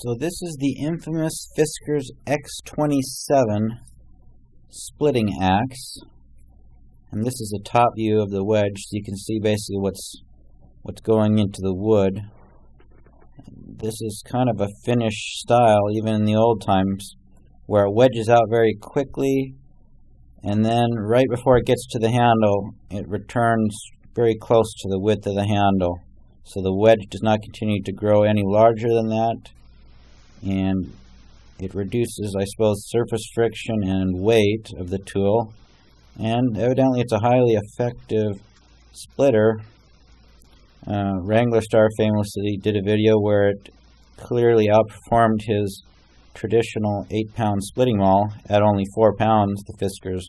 So this is the infamous Fiskars X27 splitting axe, and this is a top view of the wedge, so you can see basically what's going into the wood. This is kind of a Finnish style, even in the old times, where it wedges out very quickly, and then right before it gets to the handle, it returns very close to the width of the handle. So the wedge does not continue to grow any larger than that, and it reduces, I suppose, surface friction and weight of the tool, and evidently it's a highly effective splitter. Wrangler Star famously did a video where it clearly outperformed his traditional 8-pound splitting maul. At only 4 pounds, the Fiskars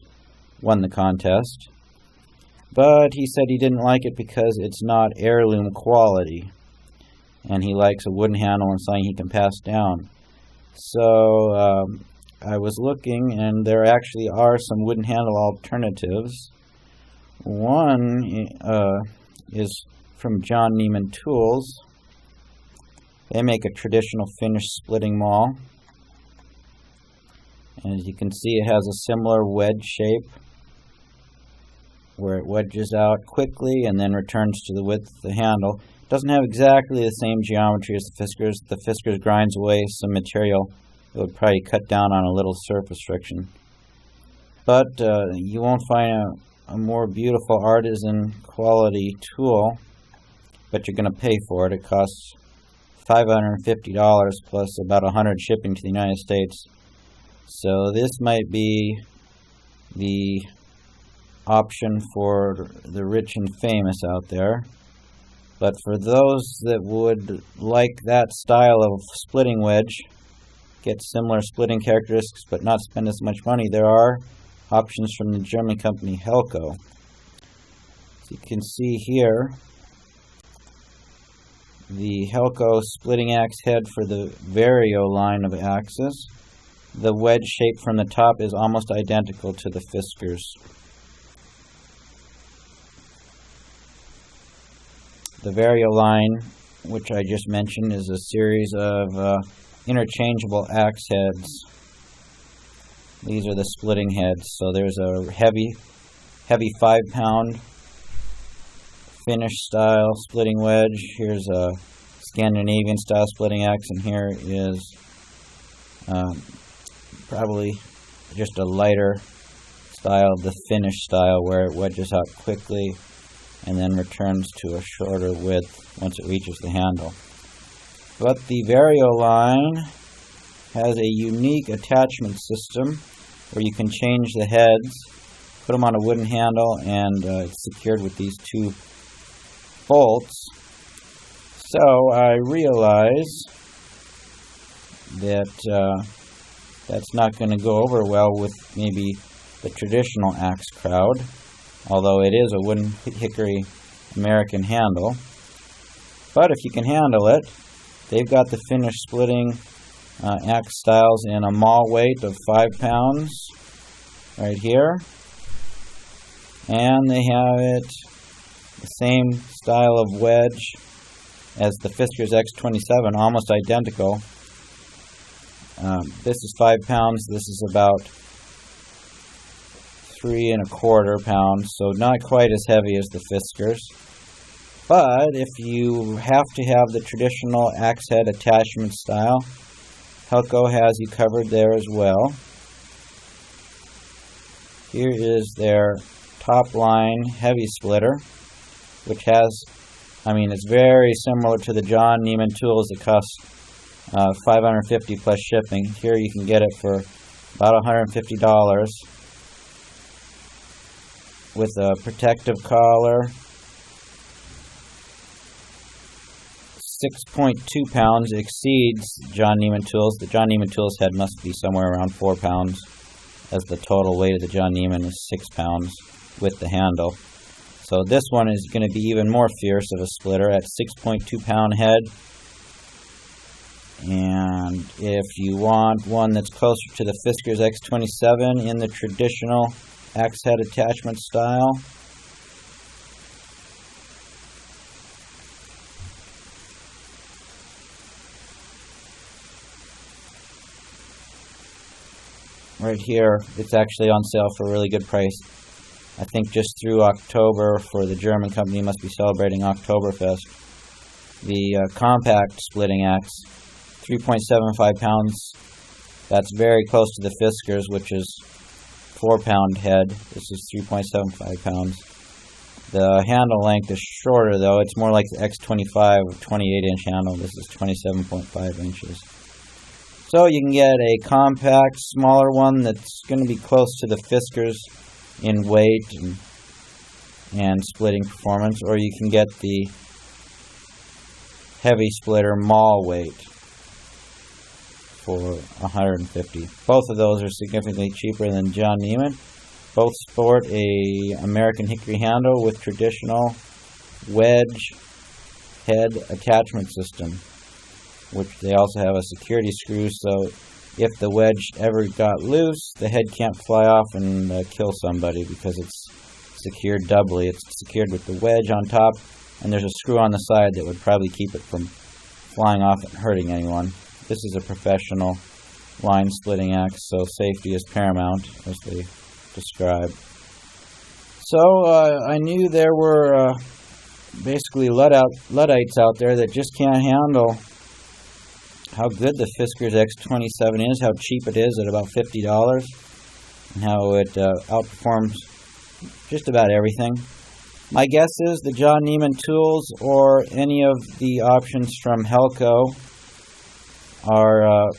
won the contest. But he said he didn't like it because it's not heirloom quality, and he likes a wooden handle and something he can pass down. So I was looking, and there actually are some wooden handle alternatives. One is from John Neeman Tools. They make a traditional Finnish splitting maul. And as you can see, it has a similar wedge shape, where it wedges out quickly and then returns to the width of the handle. It doesn't have exactly the same geometry as the Fiskars. The Fiskars grinds away some material that would probably cut down on a little surface friction. But you won't find a more beautiful artisan quality tool, but you're going to pay for it. It costs $550 plus about $100 shipping to the United States. So this might be the option for the rich and famous out there. But for those that would like that style of splitting wedge, get similar splitting characteristics but not spend as much money, there are options from the German company Helko. So you can see here the Helko splitting axe head for the Vario line of axes. The wedge shape from the top is almost identical to the Fiskars. The Vario line, which I just mentioned, is a series of interchangeable axe heads. These are the splitting heads. So there's a heavy 5-pound Finnish style splitting wedge. Here's a Scandinavian style splitting axe, and here is probably just a lighter style, the Finnish style, where it wedges out quickly and then returns to a shorter width once it reaches the handle. But the Vario line has a unique attachment system where you can change the heads, put them on a wooden handle, and it's secured with these 2 bolts. So I realize that that's not going to go over well with maybe the traditional axe crowd, although it is a wooden hickory American handle. But if you can handle it, they've got the Finnish splitting axe styles in a maul weight of 5 pounds right here, and they have it the same style of wedge as the Fiskars X27, almost identical. This is 5 pounds, this is about 3 1/4 pounds, so not quite as heavy as the Fiskars. But if you have to have the traditional axe head attachment style, Helko has you covered there as well. Here is their top line heavy splitter, which has, it's very similar to the John Neeman tools that cost $550 plus shipping. Here you can get it for about $150 with a protective collar. 6.2 pounds exceeds John Neeman tools. The John Neeman tools head must be somewhere around 4 pounds, as the total weight of the John Neeman is 6 pounds with the handle. So this one is going to be even more fierce of a splitter at 6.2 pound head. And if you want one that's closer to the Fiskars X27 in the traditional axe head attachment style, right here, it's actually on sale for a really good price. I think just through October, for the German company, must be celebrating Oktoberfest. The compact splitting axe, 3.75 pounds. That's very close to the Fiskars, which is 4-pound head. This is 3.75 pounds. The handle length is shorter, though. It's more like the X25 28-inch handle. This is 27.5 inches. So you can get a compact, smaller one that's going to be close to the Fiskars in weight and splitting performance, or you can get the heavy splitter Maul weight for $150. Both of those are significantly cheaper than John Neeman. Both sport a American hickory handle with traditional wedge head attachment system, which they also have a security screw, so if the wedge ever got loose, the head can't fly off and kill somebody because it's secured doubly. It's secured with the wedge on top, and there's a screw on the side that would probably keep it from flying off and hurting anyone. This is a professional line splitting axe, so safety is paramount, as they describe. So I knew there were basically Luddites out there that just can't handle how good the Fiskars X27 is, how cheap it is at about $50, and how it outperforms just about everything. My guess is the John Neeman tools or any of the options from Helko are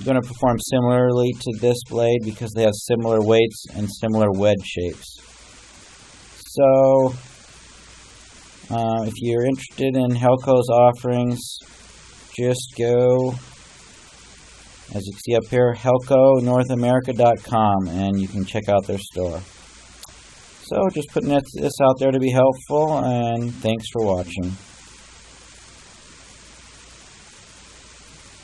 going to perform similarly to this blade because they have similar weights and similar wedge shapes. So if you're interested in Helko's offerings, just go, as you can see up here, HelkoNorthAmerica.com, and you can check out their store. So just putting this out there to be helpful, and thanks for watching.